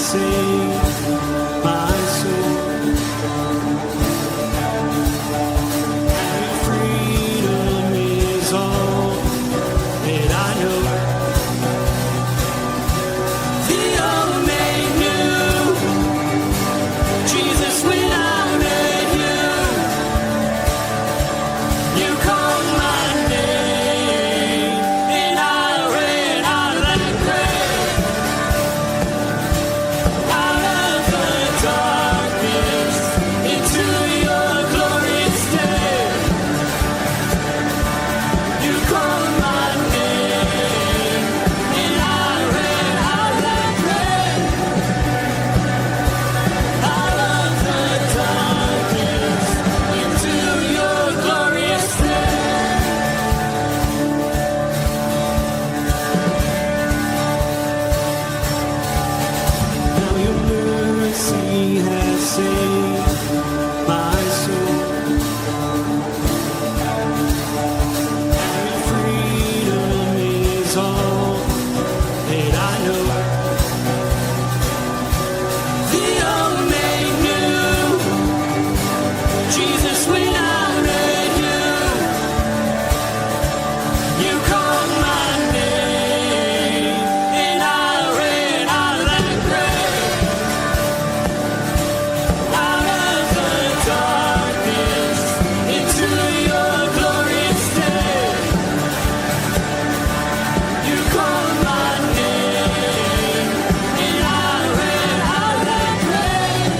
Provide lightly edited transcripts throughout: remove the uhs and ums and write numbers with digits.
saved my soul. Freedom is all that I know. The old made new. Jesus, when I met you, you called my name, and I ran out of that grave, out of the darkness, into your glorious day. You called my name, and I ran out of that grave, out of the darkness, into your glorious day. Now your mercy has saved my soul. Freedom is all that I know. The old made new. Jesus, when I met you, you called my name, and I ran out of that grave, out of the darkness, into your glorious day. You called my name, and I ran out of that grave,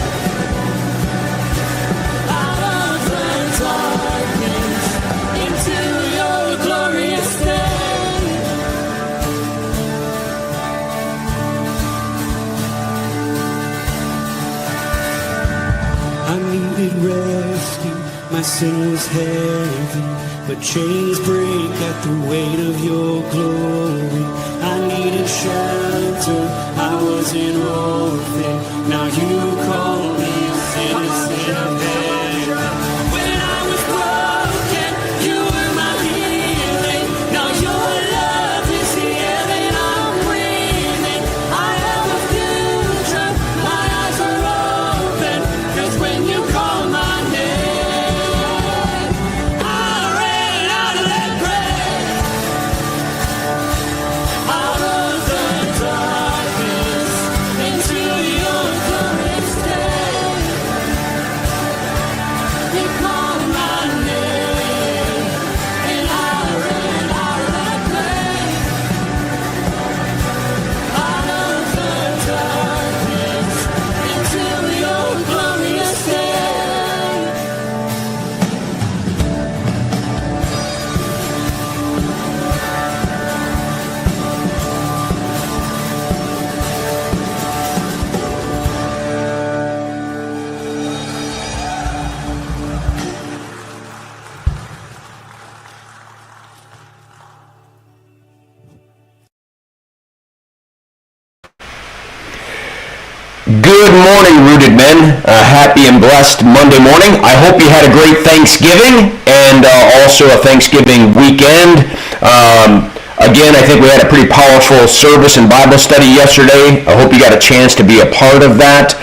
out of the darkness, into your glorious day. I needed rescue, my sin was heavy, but chains break at the weight of your glory. I needed shelter, I was an orphan, now you call me citizen of heaven. When I was broken, you were my healing, now your love is the air that I'm breathing. I have a future, my eyes are open, 'cause when you call my name, I ran out of that grave, out of the darkness, into your glorious day. You called my name, and I ran out of that grave, out of the darkness, into your glorious day. Good morning, Rooted Men. Happy and blessed Monday morning. I hope you had a great Thanksgiving and also a Thanksgiving weekend. Again, I think we had a pretty powerful service and Bible study yesterday. I hope you got a chance to be a part of that.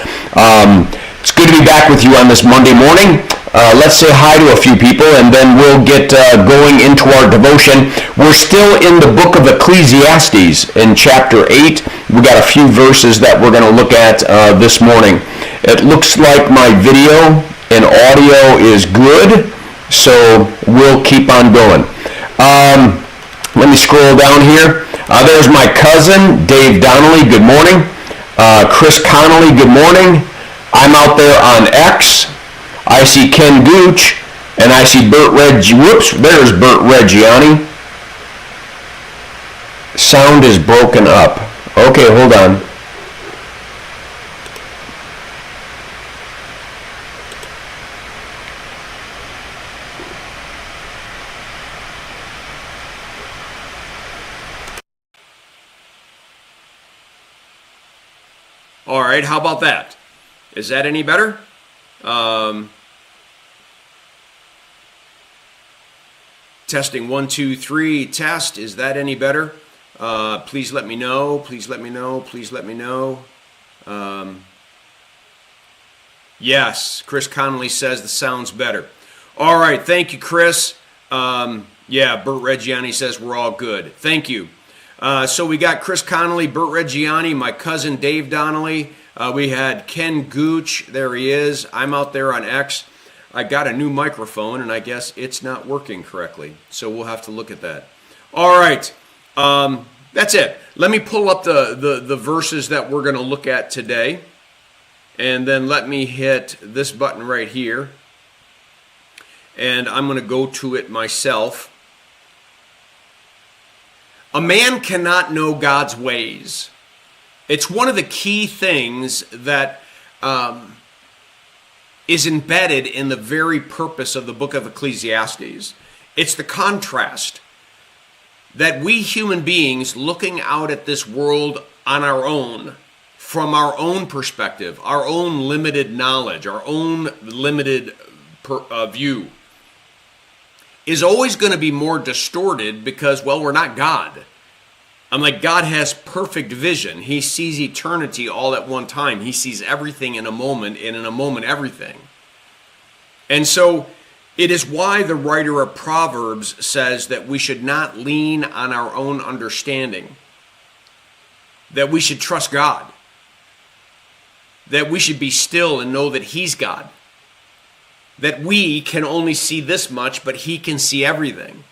It's good to be back with you on this Monday morning. Let's say hi to a few people and then we'll get going into our devotion. We're still in the book of Ecclesiastes in chapter 8. We got a few verses that we're going to look at this morning. It looks like my video and audio is good, so we'll keep on going. Let me scroll down here. There's my cousin, Dave Donnelly. Good morning. Chris Connolly, good morning. I'm out there on X. I see Ken Gooch, and I see Bert Reggie. Whoops, there's Bert Reggiani. Sound is broken up. Okay, hold on. All right, how about that? Is that any better? Testing 1, 2, 3, test. Is that any better? Please let me know. Please let me know. Please let me know. Yes, Chris Connolly says the sound's better. All right, thank you, Chris. Yeah, Bert Reggiani says we're all good. Thank you. So we got Chris Connolly, Bert Reggiani, my cousin Dave Donnelly. We had Ken Gooch. There he is. I'm out there on X. I got a new microphone, and I guess it's not working correctly. So we'll have to look at that. All right. That's it. Let me pull up the verses that we're going to look at today. And then let me hit this button right here. And I'm going to go to it myself. A man cannot know God's ways. It's one of the key things that is embedded in the very purpose of the book of Ecclesiastes. It's the contrast that we human beings looking out at this world on our own, from our own perspective, our own limited knowledge, our own limited view, is always going to be more distorted because, well, we're not God. I'm like, God has perfect vision. He sees eternity all at one time. He sees everything in a moment, and in a moment, everything. And so it is why the writer of Proverbs says that we should not lean on our own understanding, that we should trust God, that we should be still and know that He's God, that we can only see this much, but He can see everything,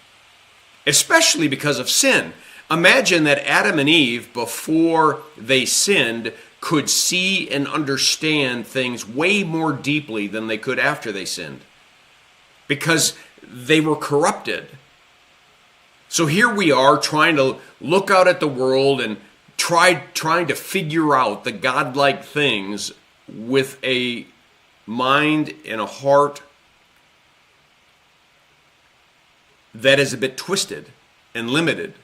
especially because of sin. Imagine that Adam and Eve, before they sinned, could see and understand things way more deeply than they could after they sinned, because they were corrupted. So here we are trying to look out at the world and trying to figure out the godlike things with a mind and a heart that is a bit twisted and limited.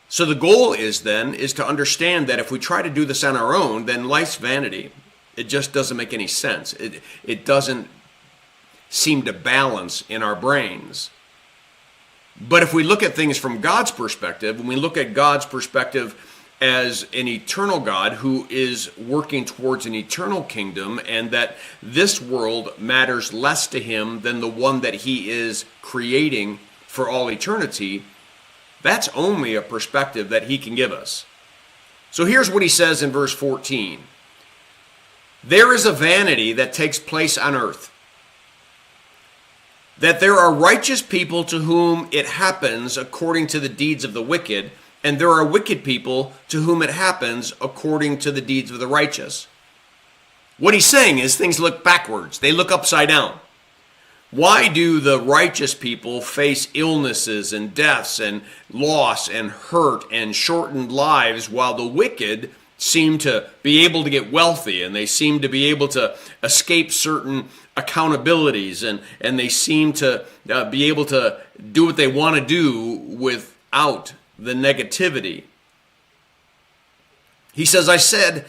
So the goal is to understand that if we try to do this on our own, then life's vanity. It just doesn't make any sense. It doesn't seem to balance in our brains. But if we look at things from God's perspective, when we look at God's perspective as an eternal God who is working towards an eternal kingdom, and that this world matters less to Him than the one that He is creating for all eternity, that's only a perspective that He can give us. So here's what He says in verse 14. There is a vanity that takes place on earth, that there are righteous people to whom it happens according to the deeds of the wicked, and there are wicked people to whom it happens according to the deeds of the righteous. What he's saying is things look backwards. They look upside down. Why do the righteous people face illnesses and deaths and loss and hurt and shortened lives, while the wicked seem to be able to get wealthy, and they seem to be able to escape certain accountabilities, and they seem to be able to do what they want to do without the negativity? He says, I said,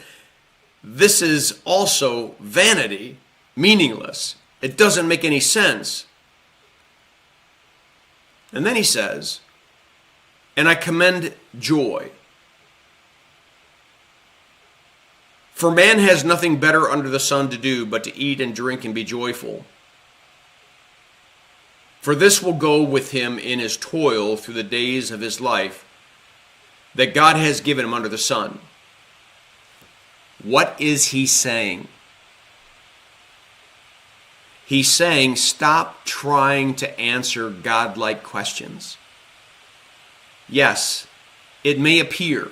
this is also vanity, meaningless. It doesn't make any sense. And then he says, and I commend joy. For man has nothing better under the sun to do but to eat and drink and be joyful. For this will go with him in his toil through the days of his life that God has given him under the sun. What is he saying? He's saying, stop trying to answer godlike questions. Yes, it may appear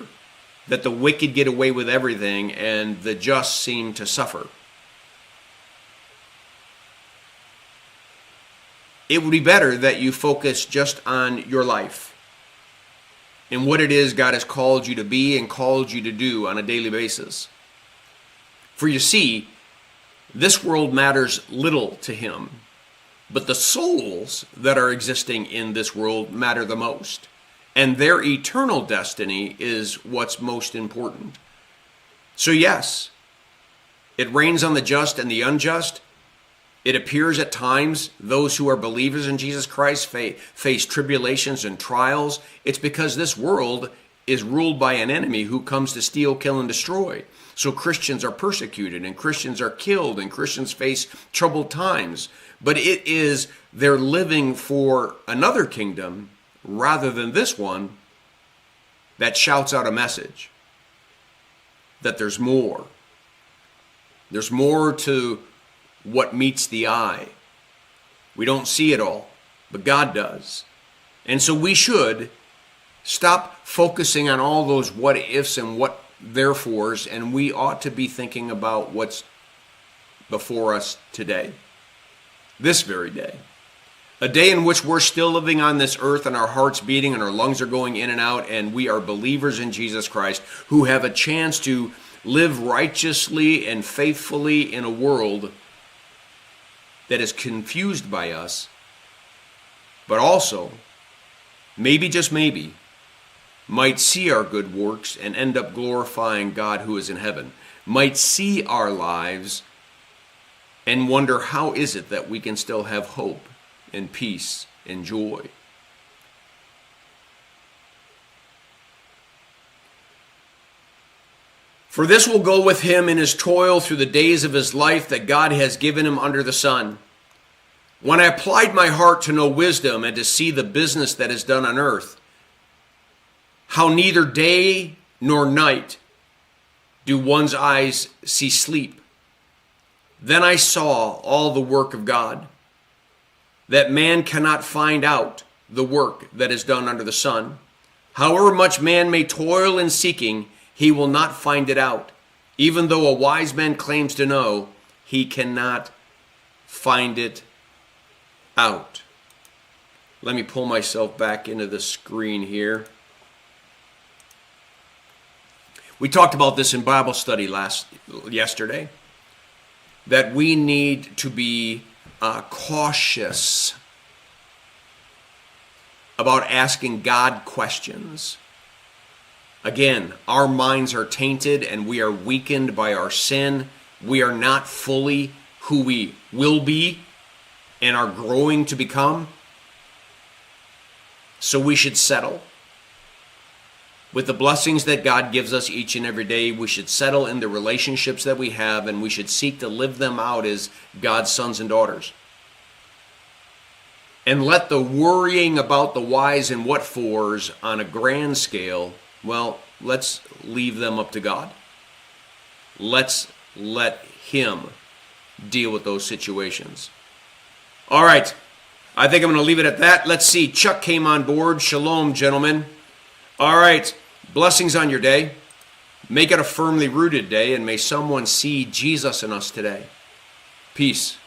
that the wicked get away with everything and the just seem to suffer. It would be better that you focus just on your life and what it is God has called you to be and called you to do on a daily basis. For you see, this world matters little to Him, but the souls that are existing in this world matter the most. And their eternal destiny is what's most important. So yes, it rains on the just and the unjust. It appears at times those who are believers in Jesus Christ face tribulations and trials. It's because this world is ruled by an enemy who comes to steal, kill, and destroy. So Christians are persecuted, and Christians are killed, and Christians face troubled times. But it is they're living for another kingdom rather than this one that shouts out a message that there's more. There's more to what meets the eye. We don't see it all, but God does. And so we should stop focusing on all those what ifs and what therefores, and we ought to be thinking about what's before us today, this very day. A day in which we're still living on this earth and our hearts beating and our lungs are going in and out, and we are believers in Jesus Christ who have a chance to live righteously and faithfully in a world that is confused by us, but also, maybe, just maybe, might see our good works and end up glorifying God who is in heaven, might see our lives and wonder, how is it that we can still have hope and peace and joy? For this will go with him in his toil through the days of his life that God has given him under the sun. When I applied my heart to know wisdom and to see the business that is done on earth, how neither day nor night do one's eyes see sleep. Then I saw all the work of God, that man cannot find out the work that is done under the sun. However much man may toil in seeking, he will not find it out. Even though a wise man claims to know, he cannot find it out. Let me pull myself back into the screen here. We talked about this in Bible study yesterday, that we need to be cautious about asking God questions. Again, our minds are tainted and we are weakened by our sin. We are not fully who we will be and are growing to become. So we should settle. With the blessings that God gives us each and every day, we should settle in the relationships that we have, and we should seek to live them out as God's sons and daughters. And let the worrying about the whys and what fors on a grand scale, well, let's leave them up to God. Let's let him deal with those situations. All right, I think I'm going to leave it at that. Let's see, Chuck came on board. Shalom, gentlemen. All right, blessings on your day. Make it a firmly rooted day, and may someone see Jesus in us today. Peace.